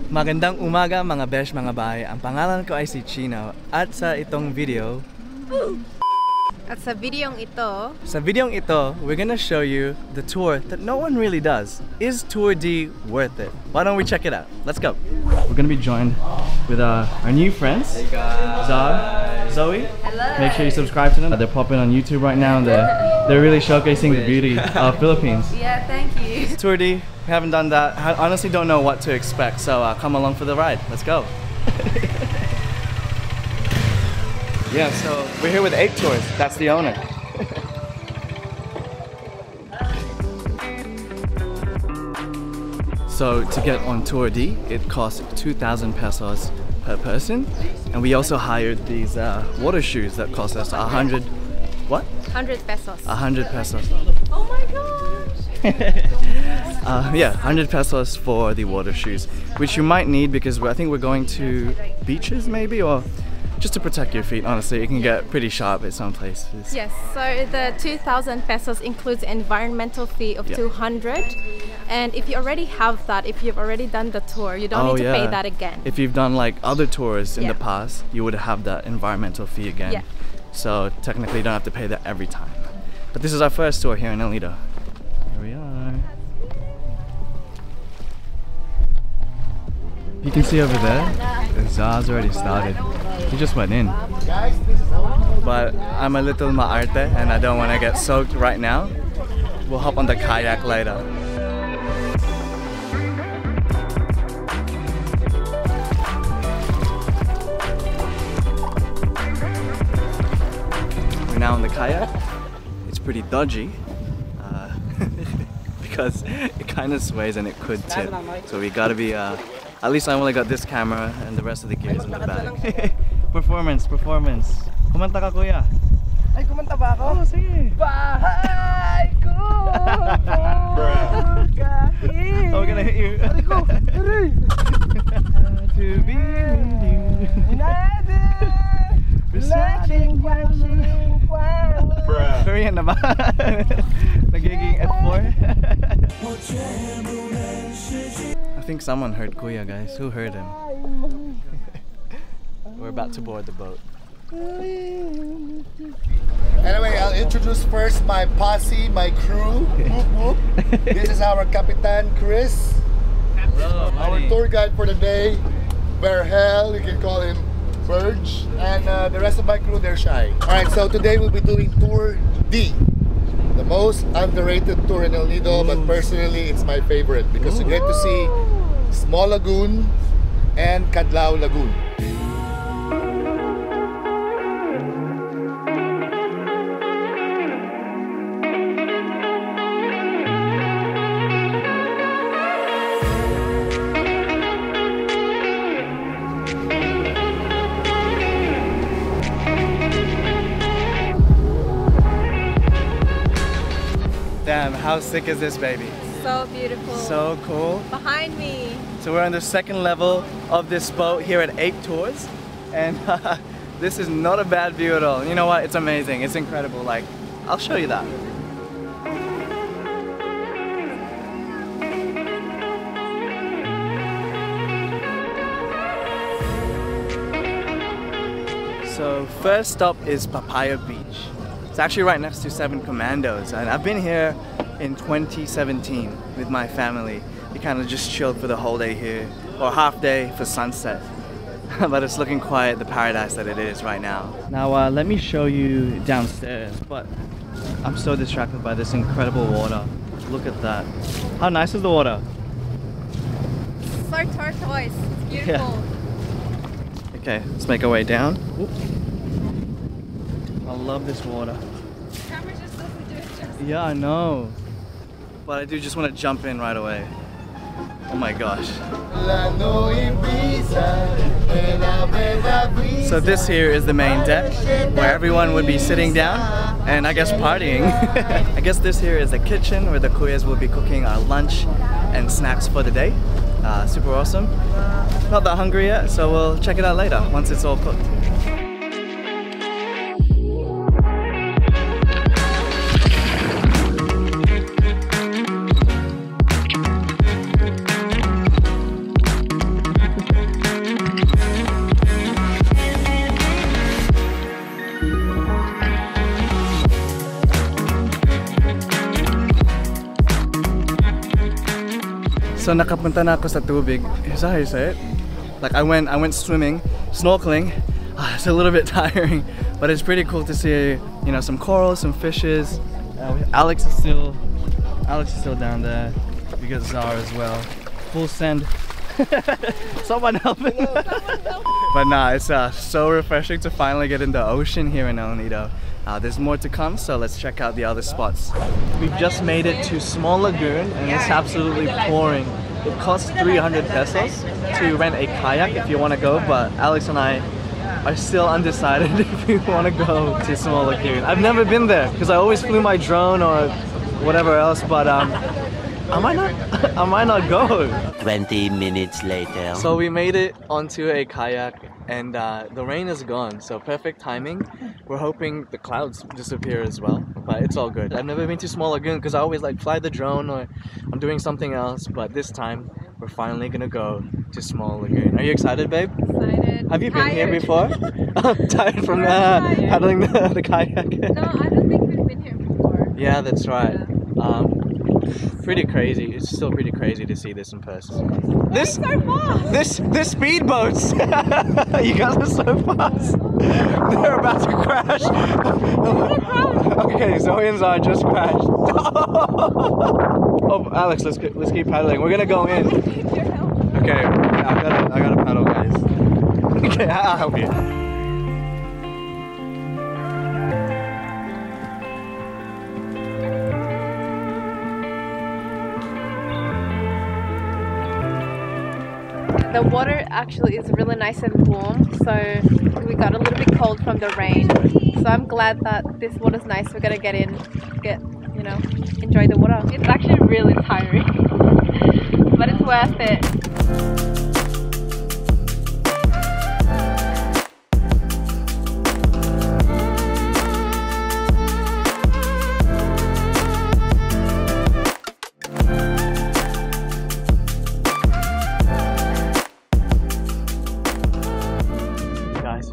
Magandang umaga mga besh mga bahay. Ang pangalan ko ay si Cheno at sa itong video At sa videong ito, we're gonna show you the tour that no one really does. Is Tour D worth it? Why don't we check it out? Let's go. We're gonna be joined with our new friends. Hey guys. Zara, Zoe. Hello. Make sure you subscribe to them. They're popping on YouTube right now. They're really showcasing the beauty of Philippines. Yeah, thank you. Tour D, we haven't done that. I honestly don't know what to expect, so come along for the ride. Let's go. Yeah, so we're here with 8 Tours. That's the owner. So to get on Tour D, it costs 2,000 pesos per person, and we also hired these water shoes that cost us 100. What? 100 pesos. 100 pesos. Oh my gosh! Yeah, 100 pesos for the water shoes, which you might need because I think we're going to beaches maybe, or just to protect your feet. Honestly, it can get pretty sharp at some places. Yes, so the 2,000 pesos includes an environmental fee of 200. And if you already have that, if you've already done the tour, you don't need to pay that again. If you've done like other tours in the past, you would have that environmental fee again. Yeah. So technically you don't have to pay that every time. But this is our first tour here in Nido. Here we are. You can see over there, the Zara's already started. He just went in. But I'm a little maarte and I don't want to get soaked right now. We'll hop on the kayak later. We're now on the kayak. It's pretty dodgy because it kind of sways and it could tip. So we gotta be at least I only got this camera and the rest of the gear is in the bag. Performance. Kumanta ka, kuya. Ay, kumanta ba ako? Oh, sige. Bahay ko kahit. Oh, we're gonna hit you. Aray ko, aray. To be with you. Laging Korean na ba? Nagiging F4. I think someone heard Kuya, guys. Who heard him? We're about to board the boat. Anyway, I'll introduce first my posse, my crew. Whoop, whoop. This is our Capitan Chris. Hello, our tour guide for the day. Berhel, you can call him Burge. And the rest of my crew, they're shy. Alright, so today we'll be doing Tour D. The most underrated tour in El Nido, but personally it's my favorite because you get to see Small Lagoon and Cadlao Lagoon. Damn, how sick is this baby? So beautiful. So cool. Behind me. So we're on the second level of this boat here at 8 Tours, and this is not a bad view at all. You know what? It's amazing. It's incredible. Like, I'll show you that. So first stop is Papaya Beach. It's actually right next to 7 Commandos, and I've been here in 2017 with my family. We kind of just chilled for the whole day here, or half day for sunset. But it's looking quite the paradise that it is right now. Now let me show you downstairs, but I'm so distracted by this incredible water. Look at that. How nice is the water? So turquoise. It's beautiful. Yeah. Okay, let's make our way down. Oop. I love this water. The camera just doesn't do it justice. Yeah, I know. But I do just want to jump in right away. Oh my gosh. So this here is the main deck where everyone would be sitting down and I guess partying. I guess this here is the kitchen where the kuyas will be cooking our lunch and snacks for the day. Super awesome. Not that hungry yet, so we'll check it out later once it's all cooked. So nakapunta na ako sa tubig. Is that how you say it? Like I went swimming, snorkeling. It's a little bit tiring, but it's pretty cool to see, you know, some corals, some fishes. Alex is still down there. We got Zara as well. Full send. Someone help me. But nah, it's so refreshing to finally get in the ocean here in El Nido. There's more to come, so let's check out the other spots. We've just made it to Small Lagoon and it's absolutely pouring. It costs 300 pesos to rent a kayak if you want to go, but Alex and I are still undecided if we want to go to Small Lagoon. I've never been there because I always flew my drone or whatever else, but I might not go. 20 minutes later. So we made it onto a kayak and the rain is gone, so perfect timing. We're hoping the clouds disappear as well, but it's all good. I've never been to Small Lagoon because I always like fly the drone or I'm doing something else, but this time we're finally gonna go to Small Lagoon. Are you excited, babe? Excited. Have you been here before? Tired from paddling the kayak? No, I don't think we've been here before. Yeah, that's right. Yeah. Pretty crazy. It's still pretty crazy to see this in person. This speedboats. You guys are so fast. They're about to crash. Okay, Zoe and Zara just crashed. Oh, Alex, let's keep paddling. We're gonna go in. Okay, I gotta paddle, guys. Okay, I'll help you. The water actually is really nice and warm, so we got a little bit cold from the rain. So I'm glad that this water's nice. We're gonna you know, enjoy the water. It's actually really tiring, but it's worth it.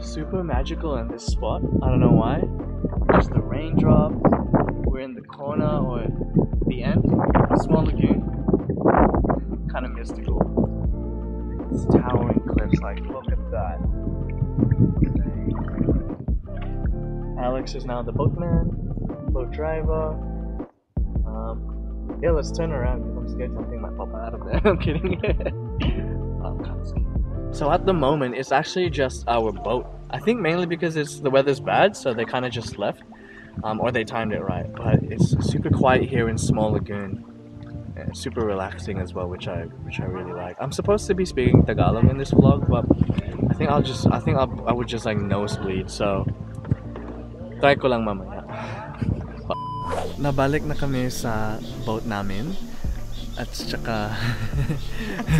Super magical in this spot. I don't know why. There's the raindrop. We're in the corner or the end of Small Lagoon. Kind of mystical. It's towering cliffs. Like, look at that. Alex is now the boatman, boat driver. Yeah, let's turn around because I'm scared something might pop out of there. I'm kidding. I'm kind of scared. So at the moment, it's actually just our boat. I think mainly because the weather's bad, so they kind of just left, or they timed it right. But it's super quiet here in Small Lagoon, and super relaxing as well, which I really like. I'm supposed to be speaking Tagalog in this vlog, but I would just like nosebleed. So try ko lang mamaya. Nabalik na kami sa boat namin. At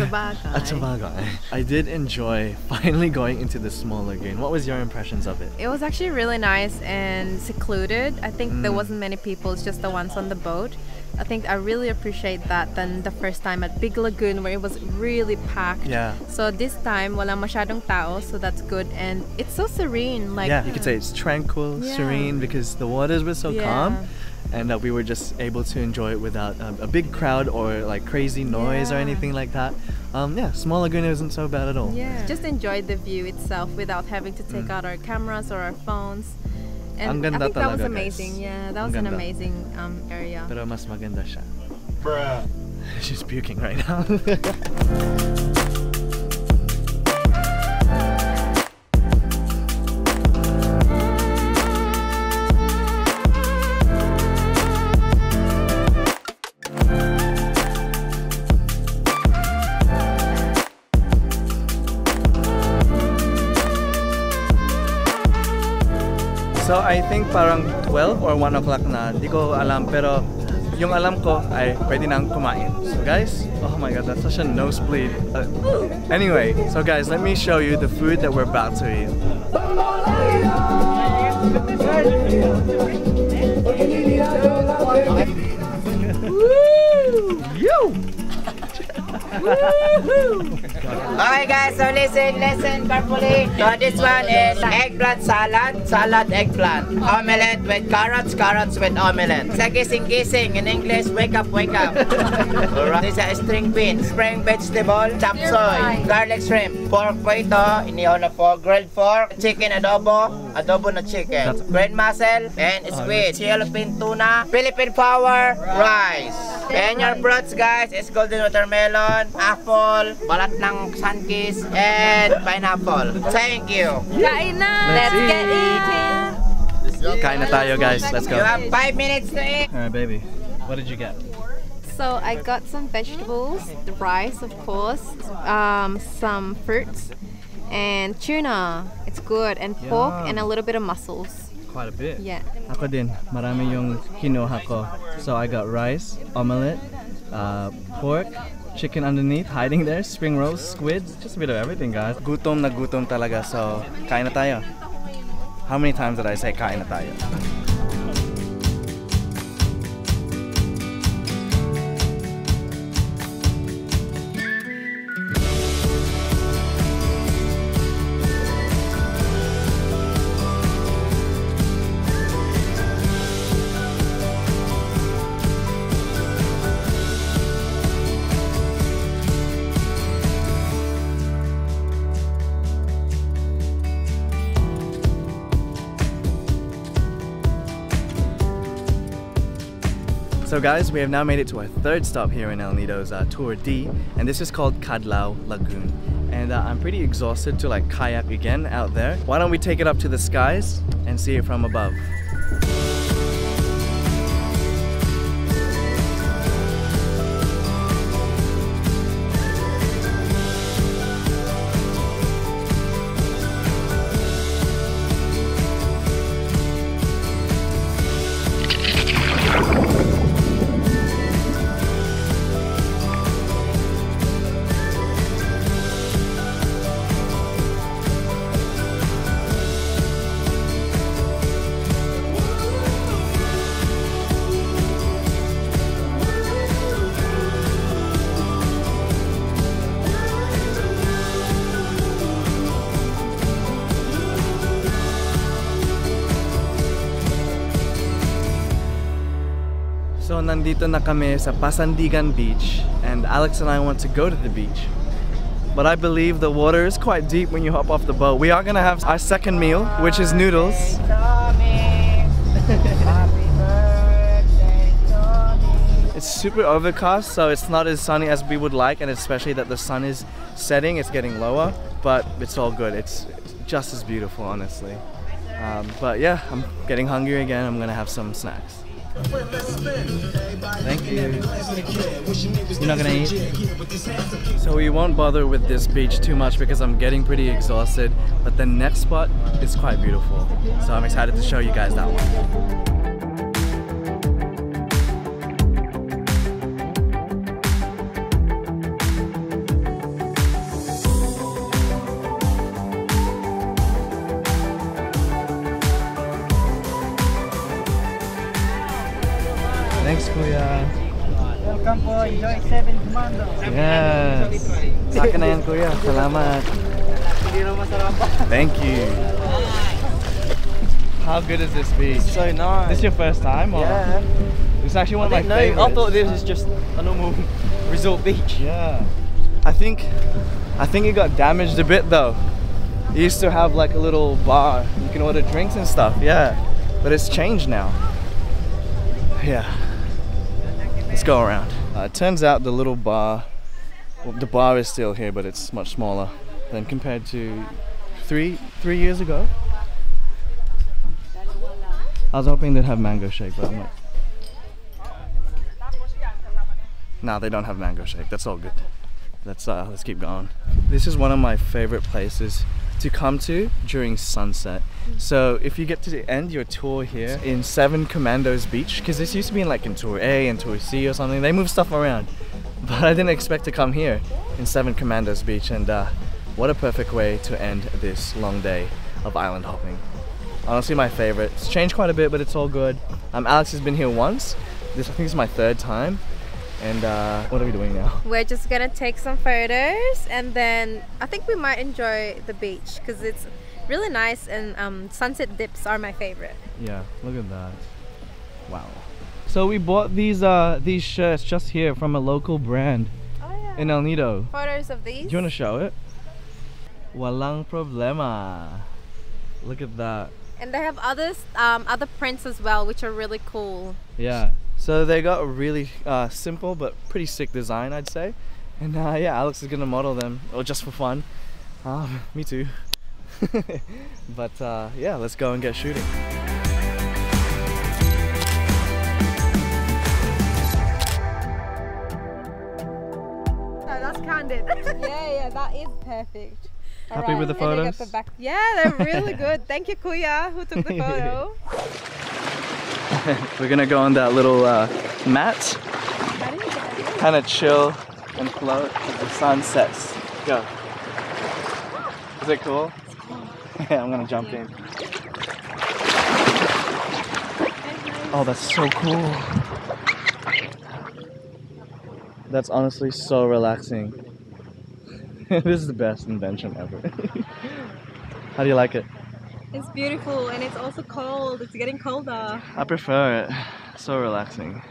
sabagay. I did enjoy finally going into the Small Lagoon. What was your impressions of it? It was actually really nice and secluded. I think there wasn't many people, it's just the ones on the boat. I think I really appreciate that than the first time at Big Lagoon where it was really packed. Yeah. So this time, walang masyadong tao, so that's good. And it's so serene. Like, yeah, you could say it's tranquil, serene, because the waters were so calm. And we were just able to enjoy it without a big crowd or like crazy noise or anything like that. Yeah, Small Lagoon isn't so bad at all. Yeah, just enjoyed the view itself without having to take out our cameras or our phones. And I think that was amazing. Guys. Yeah, that was an amazing area. Pero mas maganda siya. Bruh. She's puking right now. So I think parang 12 or 1 o'clock na, di ko alam, pero yung alam ko ay pwede nang kumain. So guys, oh my god, that's such a nosebleed. Anyway, so guys, let me show you the food that we're about to eat. Woo! You! Okay guys, so listen carefully. So this one is eggplant salad eggplant. Omelette with carrots with omelette. Sa gising in English, wake up. Alright. This is string beans, spring vegetable, chop suey, garlic shrimp, pork po ito, inihaw na po, grilled pork, chicken adobo na chicken, green mussel, and squid, yellowfin tuna, Philippine flour, rice. And your fruits guys is golden watermelon, apple, balat ng sunkiss, and pineapple. Thank you. Kain na! Let's get eating! Kain na tayo guys, let's go. You have 5 minutes to eat. Alright baby, what did you get? So I got some vegetables, the rice of course, some fruits, and tuna. It's good, and pork, and a little bit of mussels. Quite a bit. Yeah. Ako din, marami yung kinuha ko. So I got rice, omelette, pork, chicken underneath, hiding there, spring rolls, squids, just a bit of everything guys. Gutom na gutom talaga, so kain na tayo. How many times did I say kain na tayo? So guys, we have now made it to our third stop here in El Nido's Tour D, and this is called Cadlao Lagoon. And I'm pretty exhausted to like kayak again out there. Why don't we take it up to the skies and see it from above? So nandito na kami sa Pasandigan Beach, and Alex and I want to go to the beach. But I believe the water is quite deep when you hop off the boat. We are gonna have our second meal, which is noodles. It's super overcast, so it's not as sunny as we would like, and especially that the sun is setting, it's getting lower, but it's all good. It's just as beautiful, honestly. But yeah, I'm getting hungry again. I'm gonna have some snacks. Thank you. You're not gonna eat? So we won't bother with this beach too much because I'm getting pretty exhausted, but the next spot is quite beautiful. So I'm excited to show you guys that one. Thanks, Kuya. Welcome po. Enjoy 7 Commandos. Yes. Sa akin na yan, Kuya. Salamat. Thank you. How good is this beach? So nice. This is your first time? Or? Yeah. It's actually one of my favorites. I thought this was just a normal resort beach. Yeah. I think it got damaged a bit though. It used to have like a little bar. You can order drinks and stuff. Yeah. But it's changed now. Yeah. Let's go around. It turns out the little bar, well, the bar is still here, but it's much smaller than compared to three years ago. I was hoping they'd have mango shake, but I'm like, nah, they don't have mango shake. That's all good. Let's keep going. This is one of my favorite places to come to during sunset. So if you get to end your tour here in 7 Commandos Beach, because this used to be in Tour A and Tour C or something, they move stuff around, but I didn't expect to come here in 7 Commandos Beach, and what a perfect way to end this long day of island hopping. Honestly, my favorite. It's changed quite a bit, but it's all good. Alex has been here once. I think this is my 3rd time, And what are we doing now? We're just gonna take some photos and then I think we might enjoy the beach because it's really nice and sunset dips are my favorite. Yeah, look at that. Wow. So we bought these shirts just here from a local brand in El Nido. Photos of these? Do you want to show it? Walang problema. Look at that. And they have others, other prints as well, which are really cool. Yeah. So they got a really simple but pretty sick design, I'd say. And yeah, Alex is gonna model them, or just for fun. Me too. But yeah, let's go and get shooting. No, that's candid. yeah, that is perfect. Happy with the photos? Yeah, they're really good. Thank you, Kuya, who took the photo. We're gonna go on that little mat, kind of chill and float as the sun sets. Go. Is it cool? It's cool. Yeah, I'm gonna jump in. Oh, that's so cool. That's honestly so relaxing. This is the best invention ever. How do you like it? It's beautiful and it's also cold. It's getting colder. I prefer it. So relaxing.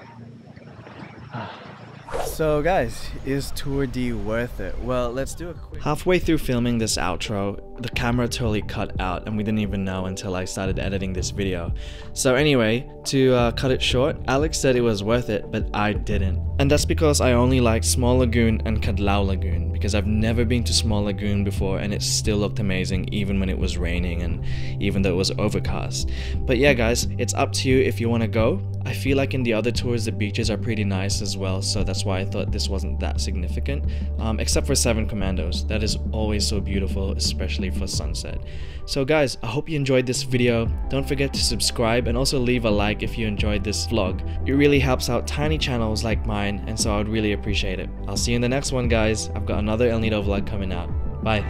So guys, is Tour D worth it? Well, let's do a quick... Halfway through filming this outro, the camera totally cut out and we didn't even know until I started editing this video. So anyway, to cut it short, Alex said it was worth it, but I didn't. And that's because I only like Small Lagoon and Cadlao Lagoon, because I've never been to Small Lagoon before and it still looked amazing even when it was raining and even though it was overcast. But yeah guys, it's up to you if you want to go. I feel like in the other tours the beaches are pretty nice as well, so that's why I thought this wasn't that significant, except for 7 Commandos. That is always so beautiful, especially for sunset. So guys, I hope you enjoyed this video. Don't forget to subscribe and also leave a like if you enjoyed this vlog. It really helps out tiny channels like mine, and so I would really appreciate it. I'll see you in the next one guys. I've got another El Nido vlog coming out. Bye.